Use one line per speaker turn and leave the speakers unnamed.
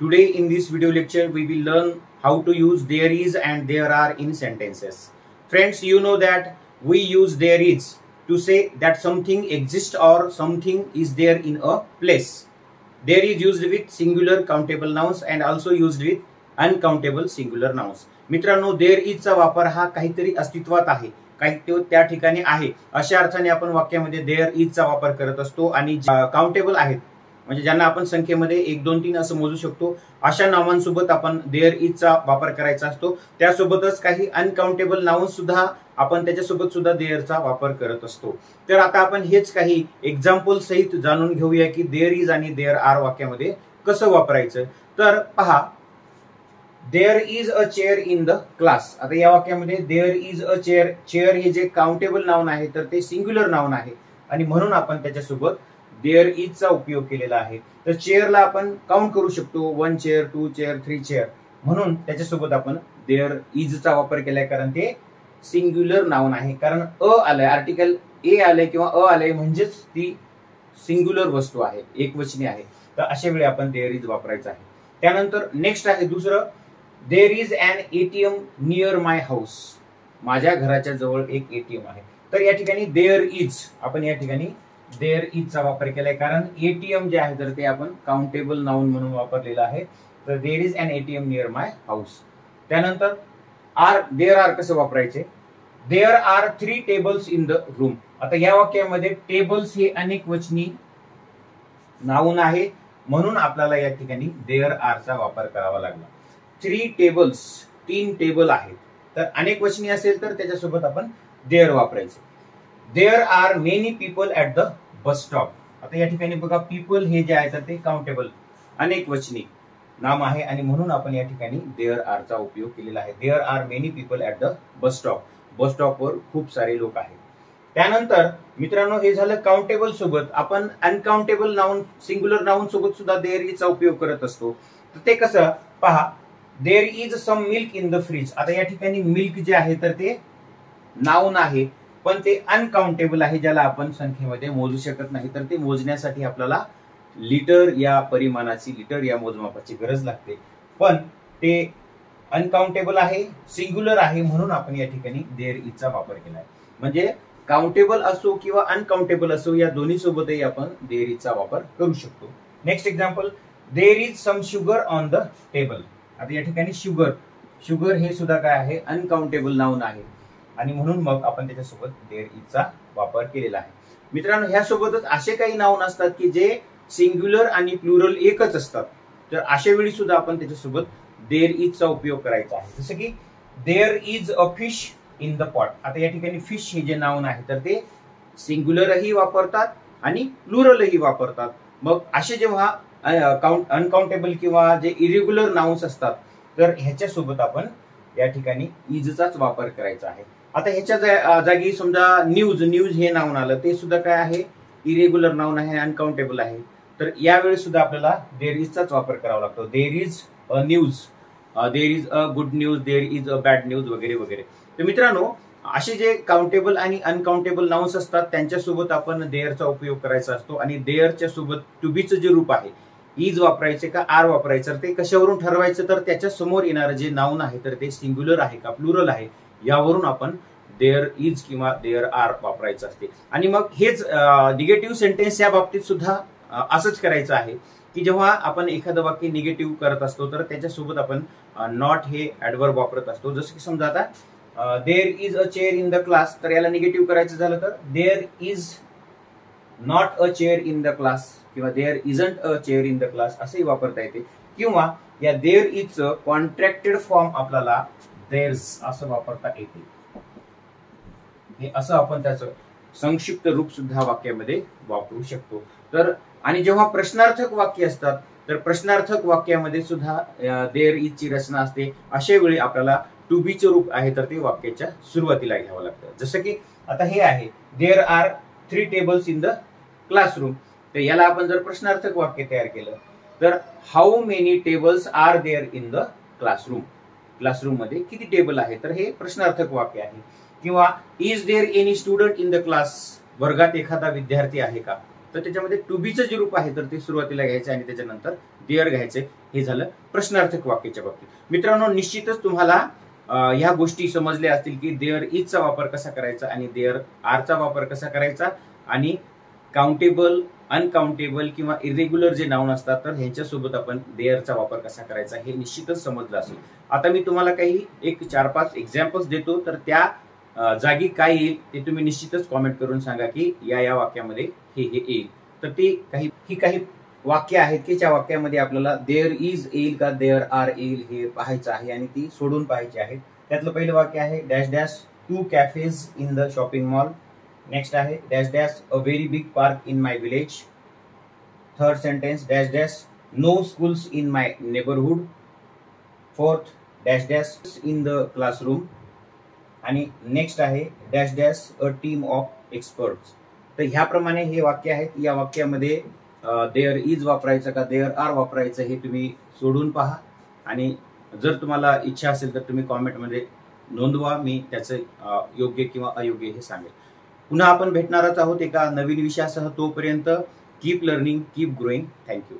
Today in this video lecture we will learn how to use there is and there are in sentences. Friends, you know that we use there is to say that something exists or something is there in a place. There is used with singular countable nouns and also used with uncountable singular nouns. मित्रांनो, there is चा वापर हा काहीतरी अस्तित्वात आहे, काही तो त्या ठिकाणी आहे अशा अर्थाने आपण वाक्यामध्ये there is चा वापर करत असतो. आणि काउंटेबल आहेत म्हणजे ज्यांना आपण संख्येमध्ये 1 2 3 असं मोजू शकतो अशा नावांसोबत आपण there is चा वापर करायचा असतो. त्यासोबतच काही अनकाउंटेबल नाउन्स सुद्धा आपण त्याच्यासोबत सुद्धा there चा वापर करत असतो. तर आता आपण हेच काही एक्झाम्पल सहित जाणून घेऊया की there is आणि there are वाक्यामध्ये कसं वापरायचं. तर पहा, there is a chair in the class. आता या वाक्यामध्ये there is a chair, chair हे जे काउंटेबल नाउन आहे तर ते सिंग्युलर नाउन आहे आणि म्हणून आपण त्याच्यासोबत देअर इज चा उपयोग केलेला आहे. तर चेअरला आपण काउंट करू शकतो, 1 चेअर 2 चेअर 3 चेअर, म्हणून त्याच्यासोबत आपण देअर इज चा वापर केलाय कारण ते सिंग्युलर नाउन आहे. कारण अ आलंय, आर्टिकल ए आलंय किंवा अ आलंय म्हणजेच ती सिंग्युलर वस्तू आहे, एकवचनी आहे. तर अशा वेळी आपण देअर इज वापरायचं आहे. त्यानंतर नेक्स्ट आहे दुसरं, there is an ATM near my house. माझ्या घराच्या जवळ एक एटीएम आहे. तर या ठिकाणी देअर इज, आपण या ठिकाणी देअर इज चा वापर केलाय कारण एटीएम जे आहे तर ते आपण काउंटेबल नाउन म्हणून वापरलेलं आहे. तर there is an ATM near my house. त्यानंतर आर, देअर आर कसं वापरायचे, there are 3 tables in the room. आता या वाक्यामध्ये टेबल्स हे अनेक वचनी नाउन आहे म्हणून आपल्याला या ठिकाणी देअर आर चा वापर करावा लागला. 3 टेबल्स, 3 टेबल आहेत. तर अनेक वचनी असेल तर त्याच्यासोबत आपण देअर वापरायचे. There are many people at the bus stop. आता या ठिकाणी बघा, पीपल हे जे आहे तर ते काउंटेबल अनेक वचनी नाम आहे आणि म्हणून आपण या ठिकाणी देअर आर चा उपयोग केलेला आहे. There are many people at the bus stop. Bus स्टॉपवर खूप सारे लोक आहेत. त्यानंतर मित्रांनो, हे झालं काउंटेबल सोबत. आपण अनकाउंटेबल नाउन, सिंग्युलर नाउन सोबत सुद्धा देअर इज चा उपयोग करत असतो. तर ते कसं पहा, there is some milk in the fridge. आता या ठिकाणी मिल्क जे आहे तर ते नाउन आहे पण ते अनकाउंटेबल आहे, ज्याला आपण संख्येमध्ये मोजू शकत नाही. तर ते मोजण्यासाठी आपल्याला लिटर या परिमाणाची, लिटर या मोजमापाची गरज लागते. पण ते अनकाउंटेबल आहे, सिंग्युलर आहे म्हणून आपण या ठिकाणी देअर इज चा वापर केलाय. म्हणजे काउंटेबल असो किंवा अनकाउंटेबल असो या दोन्ही सोबतही आपण देअर इज चा वापर करू शकतो. Next example, there is some sugar on the table. आता या ठिकाणी शुगर, शुगर हे सुद्धा काय आहे, अनकाउंटेबल नाउन आहे आणि म्हणून मग आपण त्याच्यासोबत देअर इज चा वापर केलेला आहे. मित्रांनो, ह्यासोबतच असे काही नाउन असतात की जे सिंग्युलर आणि प्लुरल एकच असतात. तर अशा वेळी सुद्धा आपण त्याच्यासोबत देअर इज चा उपयोग करायचा आहे. जसं की there is a fish in the pot. आता या ठिकाणी फिश हे जे नाउन आहे तर ते सिंग्युलरही वापरतात आणि प्लुरलही वापरतात. मग असे जेव्हा अनकाउंटेबल किंवा जे इरेग्युलर नाउन्स असतात तर ह्याच्यासोबत आपण या ठिकाणी इजचाच वापर करायचा आहे. आता ह्याच्या जागी समजा न्यूज, न्यूज हे नाउन आलं, ते सुद्धा काय आहे, इरेग्युलर नाउन आहे, अनकाउंटेबल आहे. तर यावेळी सुद्धा आपल्याला देअर इज चाच वापर करावा लागतो. There is a news, there is a good news, there is a bad news वगैरे वगैरे. तर मित्रांनो, असे जे काउंटेबल आणि अनकाउंटेबल नाउन्स असतात त्यांच्यासोबत आपण देअरचा उपयोग करायचा असतो. आणि देअरच्या सोबत टू बीचं जे रूप आहे, इज वापरायचे का आर वापरायचं, ते कशावरून ठरवायचं, तर त्याच्या समोर येणारं जे नाउन आहे तर ते सिंग्युलर आहे का प्लुरल आहे यावरून आपण देअर इज किंवा देअर आर वापरायचं असते. आणि मग हेच निगेटिव्ह सेंटेन्स या बाबतीत सुद्धा असंच करायचं आहे की जेव्हा आपण एखादं वाक्य निगेटिव्ह करत असतो तर त्याच्यासोबत आपण नॉट हे ऍडव्हर्ब वापरत असतो. जसं की समजा आता there is a chair in the class, तर याला निगेटिव्ह करायचं झालं तर there is not a chair in the class किंवा there isn't a chair in the class असंही वापरता येते. किंवा या देअर इज कॉन्ट्रॅक्टेड फॉर्म आपल्याला देअर्स असं वापरता येते. हे असं आपण त्याचं संक्षिप्त रूप सुद्धा वाक्यामध्ये वापरू शकतो. तर आणि जेव्हा प्रश्नार्थक वाक्य असतात तर प्रश्नार्थक वाक्यामध्ये सुद्धा देअर इज ची रचना असते. अशा वेळी आपल्याला टू बीचं रूप आहे तर ते वाक्याच्या सुरुवातीला घ्यावं लागतं. जसं की आता हे आहे, there are 3 tables in the classroom. तर याला आपण जर प्रश्नार्थक वाक्य तयार केलं तर how many tables are there in the classroom. Classroom मध्ये किती टेबल आहे, तर हे प्रश्नार्थक वाक्य आहे. किंवा is there any student in the class, वर्गात एखादा विद्यार्थी आहे का, तर त्याच्यामध्ये टू बीचं जे रूप आहे तर ते सुरुवातीला घ्यायचं आणि त्याच्यानंतर देअर घ्यायचे. हे झालं प्रश्नार्थक वाक्याच्या बाबतीत. मित्रांनो, निश्चितच तुम्हाला ह्या गोष्टी समजल्या असतील की देअर इजचा वापर कसा करायचा आणि देअर आरचा वापर कसा करायचा आणि काउंटेबल, अनकाउंटेबल किंवा इरेग्युलर जे नाउन असतात तर ह्यांच्यासोबत आपण देअरचा वापर कसा करायचा हे निश्चितच समजलं असेल. आता मी तुम्हाला काही एक 4-5 एक्झाम्पल्स देतो, तर त्या जागी काय येईल ते तुम्ही निश्चितच कॉमेंट करून सांगा की या वाक्यामध्ये हे येईल. तर ते काही वाक्य आहेत की ज्या वाक्यामध्ये आपल्याला देअर इज येईल का देअर आर येईल हे पाहायचं आहे आणि ती सोडून पाहायची आहे. त्यातलं पहिलं वाक्य आहे dash dash 2 cafes in the shopping mall. Next आहे dash dash a very big park in my village. Third sentence dash dash no schools in my neighbourhood. Fourth dash dash in the classroom. आणि next आहे dash dash a team of experts. तर ह्याप्रमाणे हे वाक्य आहेत. या वाक्यामध्ये there is वापरायचं का देअर आर वापरायचं हे तुम्ही सोडून पहा आणि जर तुम्हाला इच्छा असेल तर तुम्ही कॉमेंटमध्ये नोंदवा. मी त्याचं योग्य किंवा अयोग्य हे सांगेल. पुन्हा आपण भेटणारच आहोत एका नवीन विषयासह. तोपर्यंत keep learning, keep growing. Thank you.